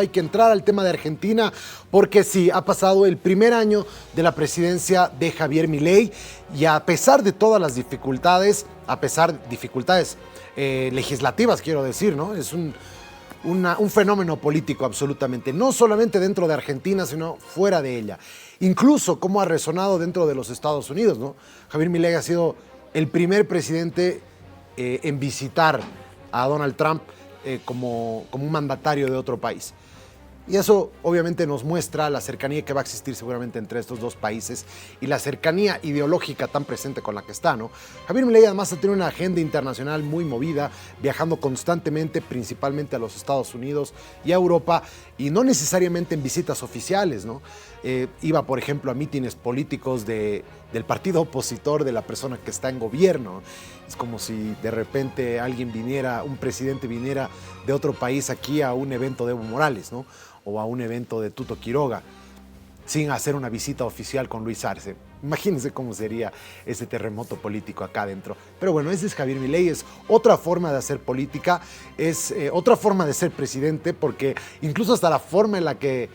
Hay que entrar al tema de Argentina porque sí, ha pasado el primer año de la presidencia de Javier Milei y a pesar de todas las dificultades, legislativas, quiero decir, ¿no? Es un fenómeno político absolutamente, no solamente dentro de Argentina, sino fuera de ella. Incluso cómo ha resonado dentro de los Estados Unidos, ¿no? Javier Milei ha sido el primer presidente en visitar a Donald Trump como un mandatario de otro país. Y eso obviamente nos muestra la cercanía que va a existir seguramente entre estos dos países y la cercanía ideológica tan presente con la que está, ¿no? Javier Milei además tiene una agenda internacional muy movida, viajando constantemente, principalmente a los Estados Unidos y a Europa, y no necesariamente en visitas oficiales, ¿no? Iba, por ejemplo, a mítines políticos del partido opositor de la persona que está en gobierno. Es como si de repente un presidente viniera de otro país aquí a un evento de Evo Morales, ¿no? O a un evento de Tuto Quiroga, sin hacer una visita oficial con Luis Arce. Imagínense cómo sería ese terremoto político acá adentro. Pero bueno, ese es Javier Milei, es otra forma de hacer política, es otra forma de ser presidente, porque incluso hasta la forma en la que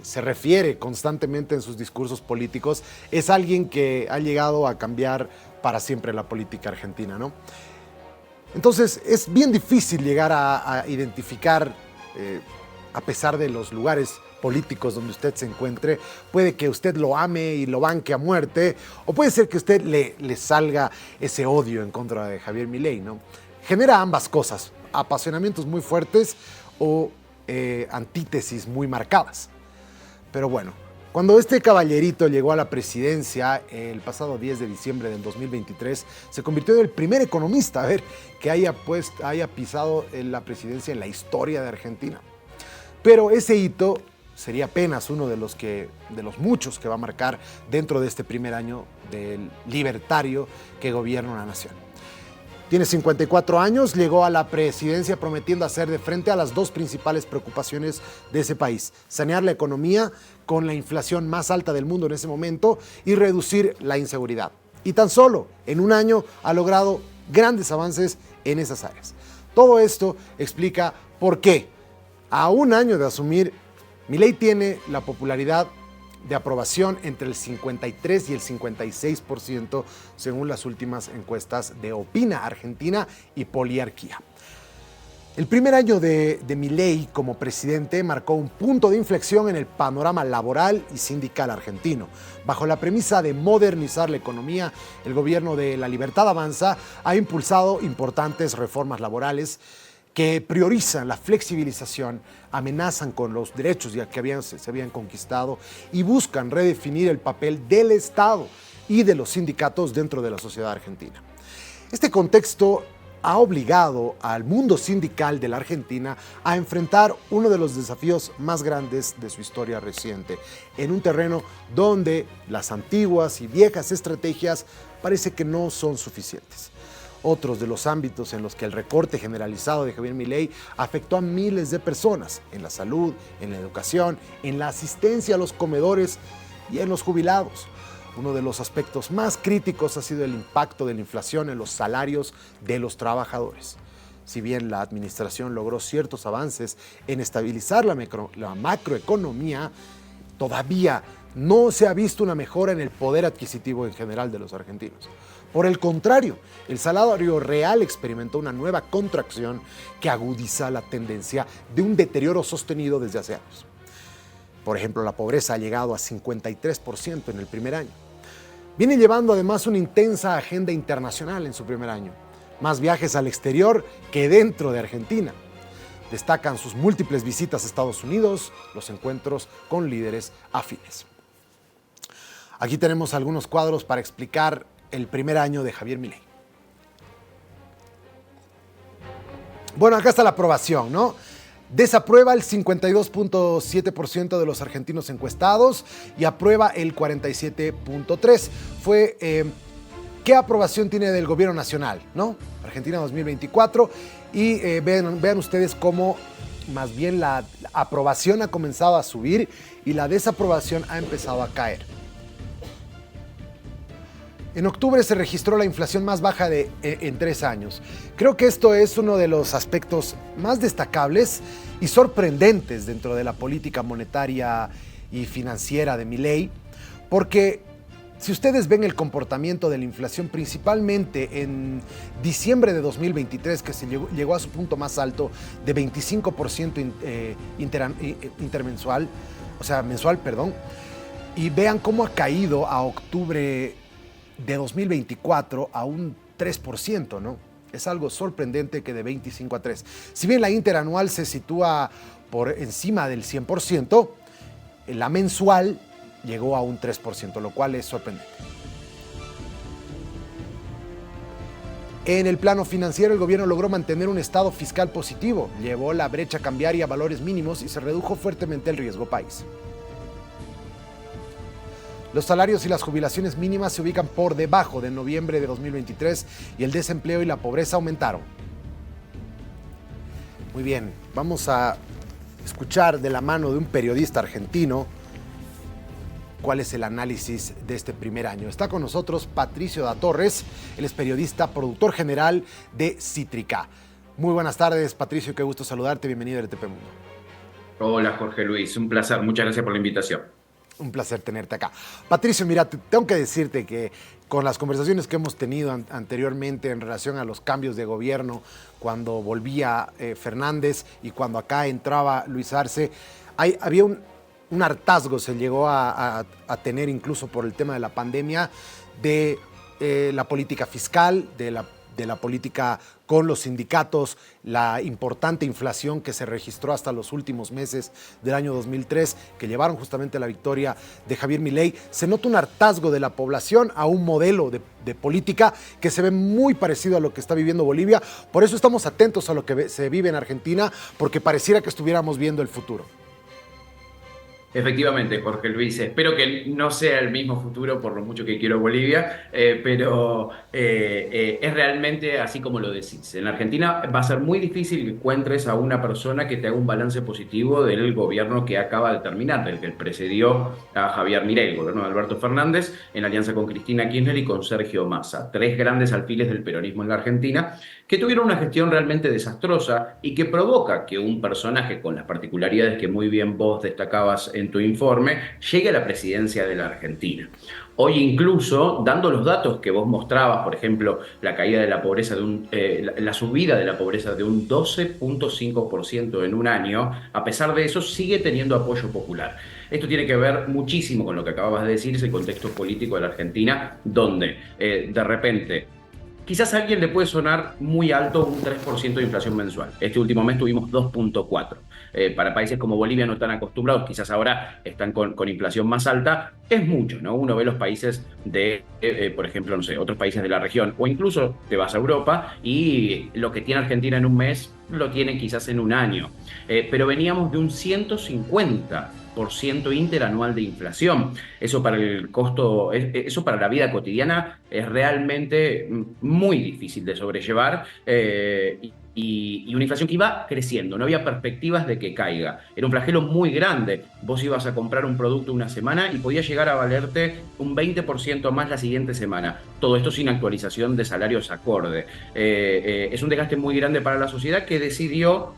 se refiere constantemente en sus discursos políticos, es alguien que ha llegado a cambiar para siempre la política argentina, ¿no? Entonces es bien difícil llegar a identificar, a pesar de los lugares políticos donde usted se encuentre, puede que usted lo ame y lo banque a muerte, o puede ser que a usted le salga ese odio en contra de Javier Milei, ¿no? Genera ambas cosas, apasionamientos muy fuertes o antítesis muy marcadas. Pero bueno, cuando este caballerito llegó a la presidencia el pasado 10 de diciembre del 2023, se convirtió en el primer economista, que haya pisado en la presidencia en la historia de Argentina. Pero ese hito sería apenas uno de los muchos que va a marcar dentro de este primer año del libertario que gobierna una nación. Tiene 54 años, llegó a la presidencia prometiendo hacer de frente a las dos principales preocupaciones de ese país: sanear la economía con la inflación más alta del mundo en ese momento y reducir la inseguridad. Y tan solo en un año ha logrado grandes avances en esas áreas. Todo esto explica por qué, a un año de asumir, Milei tiene la popularidad de aprobación entre el 53 y el 56% según las últimas encuestas de Opina Argentina y Poliarquía. El primer año de Milei como presidente marcó un punto de inflexión en el panorama laboral y sindical argentino. Bajo la premisa de modernizar la economía, el gobierno de La Libertad Avanza ha impulsado importantes reformas laborales que priorizan la flexibilización, amenazan con los derechos ya que se habían conquistado y buscan redefinir el papel del Estado y de los sindicatos dentro de la sociedad argentina. Este contexto ha obligado al mundo sindical de la Argentina a enfrentar uno de los desafíos más grandes de su historia reciente, en un terreno donde las antiguas y viejas estrategias parece que no son suficientes. Otros de los ámbitos en los que el recorte generalizado de Javier Milei afectó a miles de personas: en la salud, en la educación, en la asistencia a los comedores y en los jubilados. Uno de los aspectos más críticos ha sido el impacto de la inflación en los salarios de los trabajadores. Si bien la administración logró ciertos avances en estabilizar la macroeconomía, todavía no se ha visto una mejora en el poder adquisitivo en general de los argentinos. Por el contrario, el salario real experimentó una nueva contracción que agudiza la tendencia de un deterioro sostenido desde hace años. Por ejemplo, la pobreza ha llegado a 53% en el primer año. Viene llevando además una intensa agenda internacional en su primer año, más viajes al exterior que dentro de Argentina. Destacan sus múltiples visitas a Estados Unidos, los encuentros con líderes afines. Aquí tenemos algunos cuadros para explicar el primer año de Javier Milei. Bueno, acá está la aprobación, ¿no? Desaprueba el 52.7% de los argentinos encuestados y aprueba el 47.3%. ¿Qué aprobación tiene del gobierno nacional, no? Argentina 2024. Y vean ustedes cómo más bien la aprobación ha comenzado a subir y la desaprobación ha empezado a caer. En octubre se registró la inflación más baja en 3 años. Creo que esto es uno de los aspectos más destacables y sorprendentes dentro de la política monetaria y financiera de Milei, porque si ustedes ven el comportamiento de la inflación, principalmente en diciembre de 2023, que llegó a su punto más alto de 25% intermensual, o sea, mensual, perdón, y vean cómo ha caído a octubre de 2024 a un 3%, ¿no? Es algo sorprendente que de 25 a 3. Si bien la interanual se sitúa por encima del 100%, la mensual llegó a un 3%, lo cual es sorprendente. En el plano financiero, el gobierno logró mantener un estado fiscal positivo, llevó la brecha cambiaria a valores mínimos y se redujo fuertemente el riesgo país. Los salarios y las jubilaciones mínimas se ubican por debajo de noviembre de 2023 y el desempleo y la pobreza aumentaron. Muy bien, vamos a escuchar de la mano de un periodista argentino cuál es el análisis de este primer año. Está con nosotros Patricio da Torres, él es periodista, productor general de Cítrica. Muy buenas tardes, Patricio, qué gusto saludarte, bienvenido a RTP Mundo. Hola Jorge Luis, un placer, muchas gracias por la invitación. Un placer tenerte acá. Patricio, mira, tengo que decirte que con las conversaciones que hemos tenido anteriormente en relación a los cambios de gobierno, cuando volvía Fernández y cuando acá entraba Luis Arce, había un hartazgo, se llegó a tener incluso por el tema de la pandemia, de la política fiscal, de la política con los sindicatos, la importante inflación que se registró hasta los últimos meses del año 2003, que llevaron justamente a la victoria de Javier Milei. Se nota un hartazgo de la población a un modelo de política que se ve muy parecido a lo que está viviendo Bolivia. Por eso estamos atentos a lo que se vive en Argentina, porque pareciera que estuviéramos viendo el futuro. Efectivamente, Jorge Luis, espero que no sea el mismo futuro por lo mucho que quiero Bolivia, pero es realmente así como lo decís. En Argentina va a ser muy difícil que encuentres a una persona que te haga un balance positivo del gobierno que acaba de terminar, del que precedió a Javier Milei, el gobierno de Alberto Fernández, en alianza con Cristina Kirchner y con Sergio Massa. 3 grandes alfiles del peronismo en la Argentina que tuvieron una gestión realmente desastrosa y que provoca que un personaje con las particularidades que muy bien vos destacabas en tu informe, llegue a la presidencia de la Argentina. Hoy incluso, dando los datos que vos mostrabas, por ejemplo, la caída de la pobreza, la subida de la pobreza de un 12.5% en un año, a pesar de eso sigue teniendo apoyo popular. Esto tiene que ver muchísimo con lo que acababas de decir, ese contexto político de la Argentina, donde de repente quizás a alguien le puede sonar muy alto un 3% de inflación mensual. Este último mes tuvimos 2.4%. Para países como Bolivia no están acostumbrados, quizás ahora están con inflación más alta, es mucho, ¿no? Uno ve los países de, por ejemplo, no sé, otros países de la región, o incluso te vas a Europa y lo que tiene Argentina en un mes lo tiene quizás en un año. Pero veníamos de un 150% interanual de inflación. Eso para el costo, eso para la vida cotidiana es realmente muy difícil de sobrellevar y una inflación que iba creciendo, no había perspectivas de que caiga. Era un flagelo muy grande. Vos ibas a comprar un producto una semana y podía llegar a valerte un 20% más la siguiente semana. Todo esto sin actualización de salarios acorde. Es un desgaste muy grande para la sociedad que decidió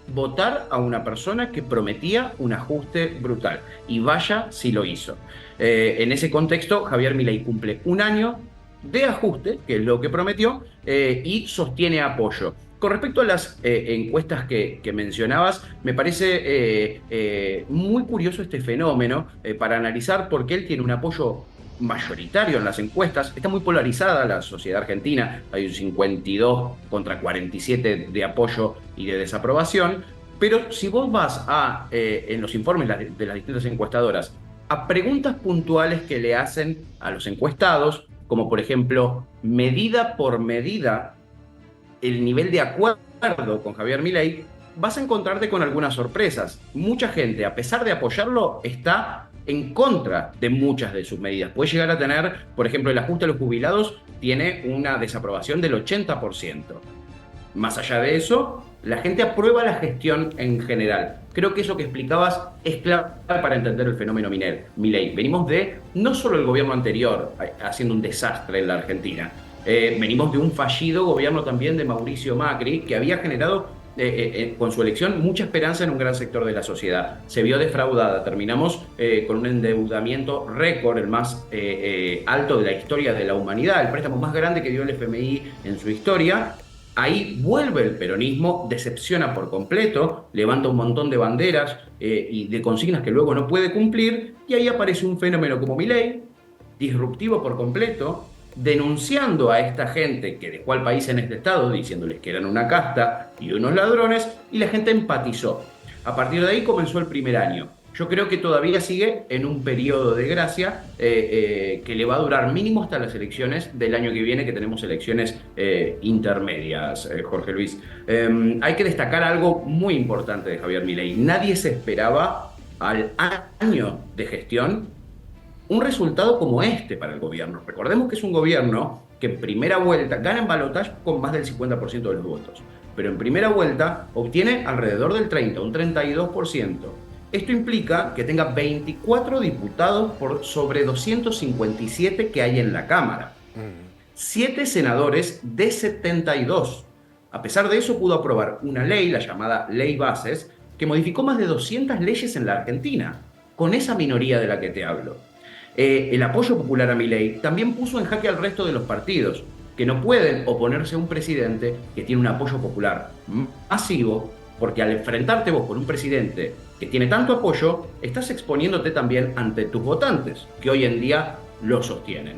votar a una persona que prometía un ajuste brutal. Y vaya si lo hizo. En ese contexto, Javier Milei cumple un año de ajuste, que es lo que prometió, y sostiene apoyo. Con respecto a las encuestas que mencionabas, me parece muy curioso este fenómeno para analizar por qué él tiene un apoyo mayoritario en las encuestas. Está muy polarizada la sociedad argentina, hay un 52 contra 47 de apoyo y de desaprobación, pero si vos vas en los informes de las distintas encuestadoras, a preguntas puntuales que le hacen a los encuestados, como por ejemplo, medida por medida, el nivel de acuerdo con Javier Milei, vas a encontrarte con algunas sorpresas. Mucha gente, a pesar de apoyarlo, está en contra de muchas de sus medidas. Puede llegar a tener, por ejemplo, el ajuste a los jubilados tiene una desaprobación del 80%. Más allá de eso, la gente aprueba la gestión en general. Creo que eso que explicabas es clave para entender el fenómeno Milei. Venimos de no solo el gobierno anterior haciendo un desastre en la Argentina, venimos de un fallido gobierno también de Mauricio Macri, que había generado con su elección mucha esperanza en un gran sector de la sociedad. Se vio defraudada. Terminamos con un endeudamiento récord, el más alto de la historia de la humanidad, el préstamo más grande que dio el FMI en su historia. Ahí vuelve el peronismo, decepciona por completo, levanta un montón de banderas y de consignas que luego no puede cumplir, y ahí aparece un fenómeno como Milei, disruptivo por completo, denunciando a esta gente que dejó al país en este estado, diciéndoles que eran una casta y unos ladrones, y la gente empatizó. A partir de ahí comenzó el primer año. Yo creo que todavía sigue en un periodo de gracia que le va a durar mínimo hasta las elecciones del año que viene, que tenemos elecciones intermedias, Jorge Luis. Hay que destacar algo muy importante de Javier Milei. Nadie se esperaba al año de gestión un resultado como este para el gobierno. Recordemos que es un gobierno que en primera vuelta gana en balotaje con más del 50% de los votos, pero en primera vuelta obtiene alrededor del 30, un 32%. Esto implica que tenga 24 diputados por sobre 257 que hay en la Cámara. 7 senadores de 72. A pesar de eso, pudo aprobar una ley, la llamada Ley Bases, que modificó más de 200 leyes en la Argentina, con esa minoría de la que te hablo. El apoyo popular a Milei también puso en jaque al resto de los partidos, que no pueden oponerse a un presidente que tiene un apoyo popular masivo, porque al enfrentarte vos con un presidente que tiene tanto apoyo, estás exponiéndote también ante tus votantes, que hoy en día lo sostienen.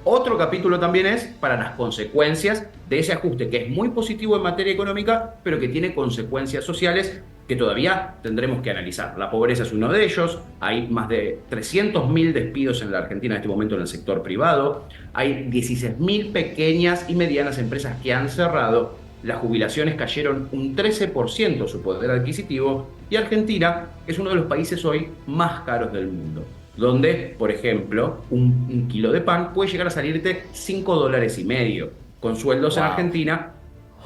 Otro capítulo también es para las consecuencias de ese ajuste, que es muy positivo en materia económica, pero que tiene consecuencias sociales que todavía tendremos que analizar. La pobreza es uno de ellos. Hay más de 300.000 despidos en la Argentina en este momento en el sector privado. Hay 16.000 pequeñas y medianas empresas que han cerrado. Las jubilaciones cayeron un 13% su poder adquisitivo, y Argentina es uno de los países hoy más caros del mundo, donde, por ejemplo, un kilo de pan puede llegar a salirte $5,50, con sueldos en Argentina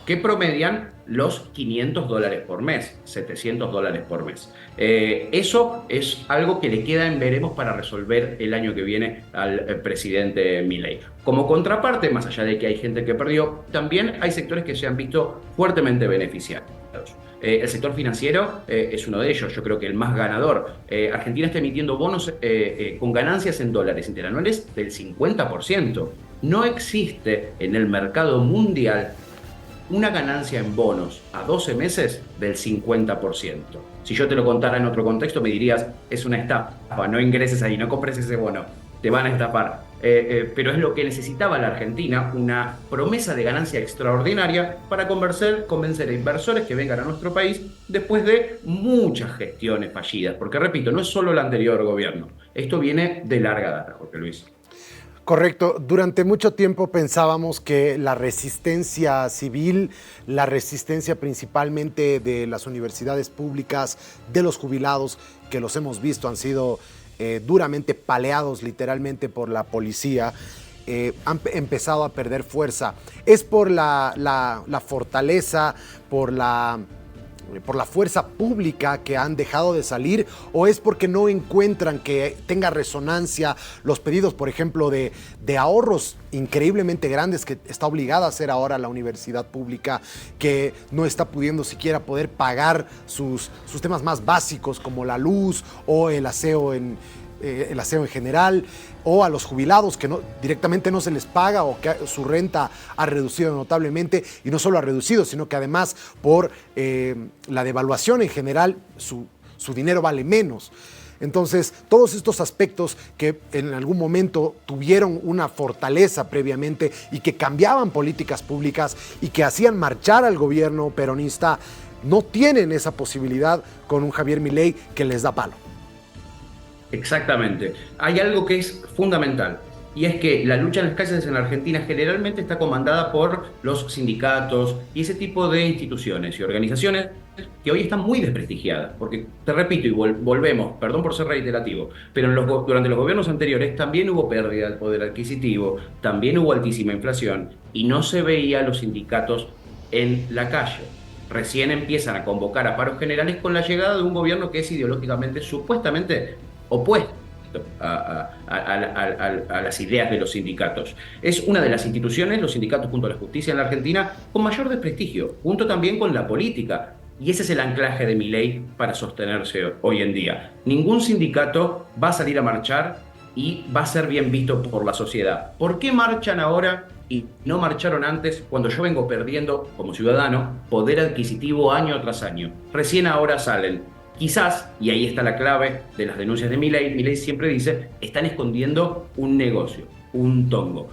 que promedian los $500 por mes, $700 por mes. Eso es algo que le queda en veremos para resolver el año que viene al presidente Milei. Como contraparte, más allá de que hay gente que perdió, también hay sectores que se han visto fuertemente beneficiados. El sector financiero es uno de ellos, yo creo que el más ganador. Argentina está emitiendo bonos con ganancias en dólares interanuales del 50%. No existe en el mercado mundial una ganancia en bonos a 12 meses del 50%. Si yo te lo contara en otro contexto, me dirías, es una estafa, no ingreses ahí, no compres ese bono, te van a estafar. Pero es lo que necesitaba la Argentina, una promesa de ganancia extraordinaria para convencer a inversores que vengan a nuestro país después de muchas gestiones fallidas. Porque, repito, no es solo el anterior gobierno, esto viene de larga data, Jorge Luis. Correcto. Durante mucho tiempo pensábamos que la resistencia civil, la resistencia principalmente de las universidades públicas, de los jubilados, que los hemos visto, han sido duramente paleados literalmente por la policía, han empezado a perder fuerza. ¿Es por la fortaleza, por la fuerza pública que han dejado de salir, o es porque no encuentran que tenga resonancia los pedidos, por ejemplo, de ahorros increíblemente grandes que está obligada a hacer ahora la universidad pública, que no está pudiendo siquiera poder pagar sus temas más básicos como la luz o el aseo en general, o a los jubilados que directamente no se les paga, o que su renta ha reducido notablemente, y no solo ha reducido, sino que además por la devaluación en general su dinero vale menos? Entonces, todos estos aspectos que en algún momento tuvieron una fortaleza previamente y que cambiaban políticas públicas y que hacían marchar al gobierno peronista, no tienen esa posibilidad con un Javier Milei que les da palo. Exactamente. Hay algo que es fundamental, y es que la lucha en las calles en la Argentina generalmente está comandada por los sindicatos y ese tipo de instituciones y organizaciones que hoy están muy desprestigiadas. Porque, te repito y volvemos, perdón por ser reiterativo, pero durante los gobiernos anteriores también hubo pérdida del poder adquisitivo, también hubo altísima inflación y no se veía a los sindicatos en la calle. recién empiezan a convocar a paros generales con la llegada de un gobierno que es ideológicamente, supuestamente, opuesto a las ideas de los sindicatos. Es una de las instituciones, los sindicatos junto a la justicia en la Argentina, con mayor desprestigio, junto también con la política. Y ese es el anclaje de Milei para sostenerse hoy en día. Ningún sindicato va a salir a marchar y va a ser bien visto por la sociedad. ¿Por qué marchan ahora y no marcharon antes, cuando yo vengo perdiendo como ciudadano poder adquisitivo año tras año? Recién ahora salen. Quizás, y ahí está la clave de las denuncias de Milei siempre dice, están escondiendo un negocio, un tongo.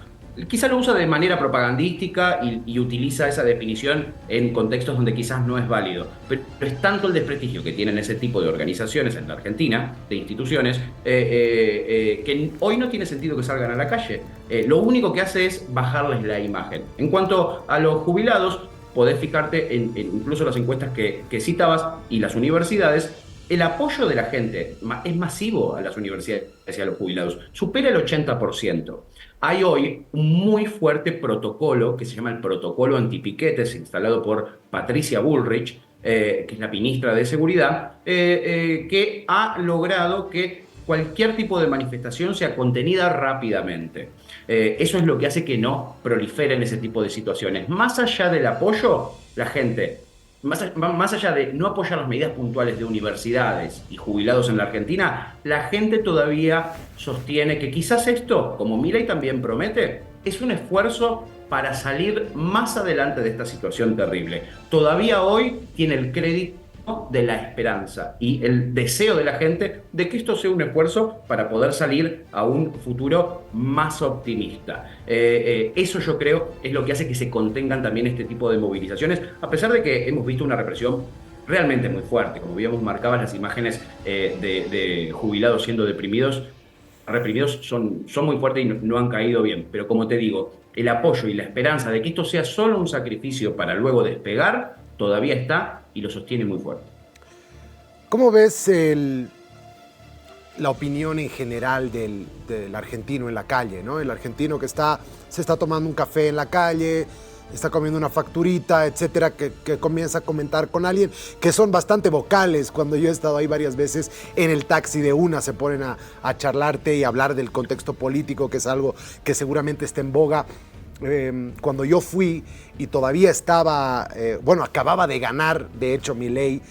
Quizá lo usa de manera propagandística y utiliza esa definición en contextos donde quizás no es válido. Pero es tanto el desprestigio que tienen ese tipo de organizaciones en la Argentina, de instituciones, que hoy no tiene sentido que salgan a la calle. Lo único que hace es bajarles la imagen. En cuanto a los jubilados, podés fijarte en incluso las encuestas que citabas y las universidades. El apoyo de la gente es masivo a las universidades y a los jubilados, supera el 80%. Hay hoy un muy fuerte protocolo que se llama el protocolo antipiquetes, instalado por Patricia Bullrich, que es la ministra de Seguridad, que ha logrado que cualquier tipo de manifestación sea contenida rápidamente. Eso es lo que hace que no proliferen ese tipo de situaciones. Más allá del apoyo, la gente, más allá de no apoyar las medidas puntuales de universidades y jubilados en la Argentina, la gente todavía sostiene que quizás esto, como Milei también promete, es un esfuerzo para salir más adelante de esta situación terrible. Todavía hoy tiene el crédito de la esperanza y el deseo de la gente de que esto sea un esfuerzo para poder salir a un futuro más optimista. Eso yo creo es lo que hace que se contengan también este tipo de movilizaciones, a pesar de que hemos visto una represión realmente muy fuerte. Como habíamos marcado, las imágenes de jubilados siendo reprimidos son muy fuertes y no han caído bien. Pero como te digo, el apoyo y la esperanza de que esto sea solo un sacrificio para luego despegar todavía está y lo sostiene muy fuerte. ¿Cómo ves la opinión en general del argentino en la calle, ¿no? El argentino que se está tomando un café en la calle, está comiendo una facturita, etcétera, que comienza a comentar con alguien, que son bastante vocales. Cuando yo he estado ahí varias veces, en el taxi de una se ponen a charlarte y hablar del contexto político, que es algo que seguramente está en boga. Cuando yo fui y todavía estaba, acababa de ganar, de hecho, Milei,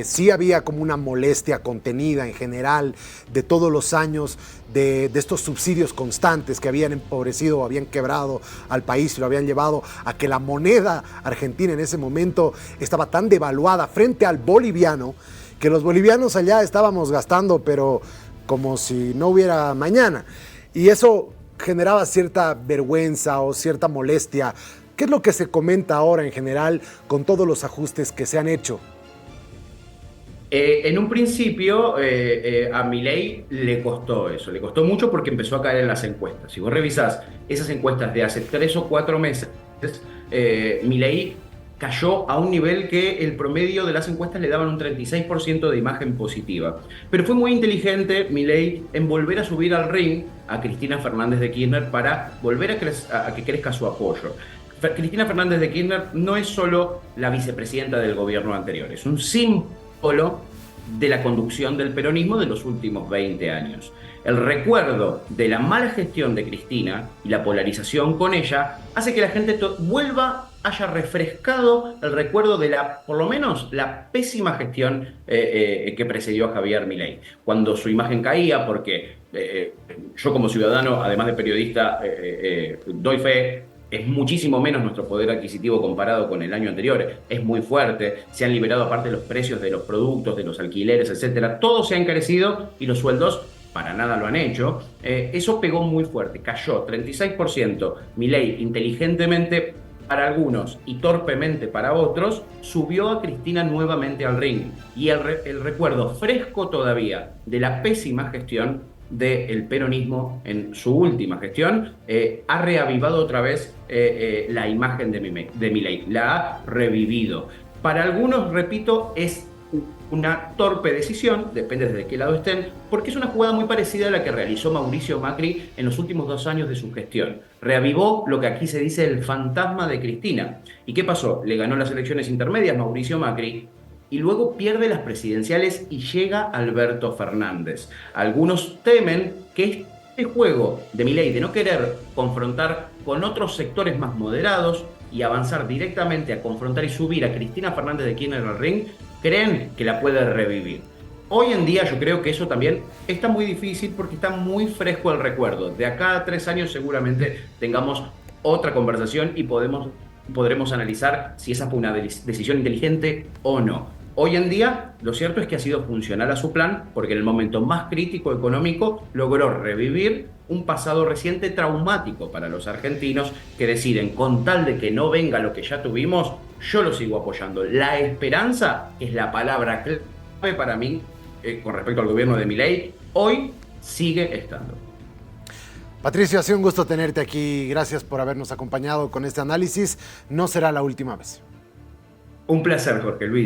sí había como una molestia contenida en general de todos los años de estos subsidios constantes que habían empobrecido o habían quebrado al país y lo habían llevado a que la moneda argentina en ese momento estaba tan devaluada frente al boliviano que los bolivianos allá estábamos gastando, pero como si no hubiera mañana. Y eso generaba cierta vergüenza o cierta molestia. ¿Qué es lo que se comenta ahora en general con todos los ajustes que se han hecho? En un principio a Milei le costó eso, le costó mucho porque empezó a caer en las encuestas. Si vos revisás esas encuestas de hace 3 o 4 meses, Milei cayó a un nivel que el promedio de las encuestas le daban un 36% de imagen positiva. Pero fue muy inteligente Milei en volver a subir al ring a Cristina Fernández de Kirchner para volver a que crezca su apoyo. Cristina Fernández de Kirchner no es solo la vicepresidenta del gobierno anterior, es un símbolo de la conducción del peronismo de los últimos 20 años. El recuerdo de la mala gestión de Cristina y la polarización con ella hace que la gente haya refrescado el recuerdo de por lo menos la pésima gestión que precedió a Javier Milei. Cuando su imagen caía, porque yo como ciudadano, además de periodista, doy fe, es muchísimo menos nuestro poder adquisitivo comparado con el año anterior, es muy fuerte, se han liberado aparte los precios de los productos, de los alquileres, etcétera, todo se ha encarecido y los sueldos para nada lo han hecho. Eso pegó muy fuerte, cayó 36%. Milei, inteligentemente para algunos y torpemente para otros, subió a Cristina nuevamente al ring. Y el recuerdo fresco todavía de la pésima gestión del peronismo en su última gestión ha reavivado otra vez la imagen de Milei, la ha revivido. Para algunos, repito, es una torpe decisión, depende desde qué lado estén, porque es una jugada muy parecida a la que realizó Mauricio Macri en los últimos 2 años de su gestión. Reavivó lo que aquí se dice el fantasma de Cristina. ¿Y qué pasó? Le ganó las elecciones intermedias Mauricio Macri y luego pierde las presidenciales y llega Alberto Fernández. Algunos temen que este juego de Milei de no querer confrontar con otros sectores más moderados y avanzar directamente a confrontar y subir a Cristina Fernández de Kirchner al ring, creen que la puede revivir. Hoy en día yo creo que eso también está muy difícil porque está muy fresco el recuerdo. De acá a 3 años seguramente tengamos otra conversación y podremos analizar si esa fue una decisión inteligente o no. Hoy en día, lo cierto es que ha sido funcional a su plan porque en el momento más crítico económico logró revivir un pasado reciente traumático para los argentinos que deciden, con tal de que no venga lo que ya tuvimos, yo lo sigo apoyando. La esperanza es la palabra clave para mí con respecto al gobierno de Milei. Hoy sigue estando. Patricio, ha sido un gusto tenerte aquí. Gracias por habernos acompañado con este análisis. No será la última vez. Un placer, Jorge Luis.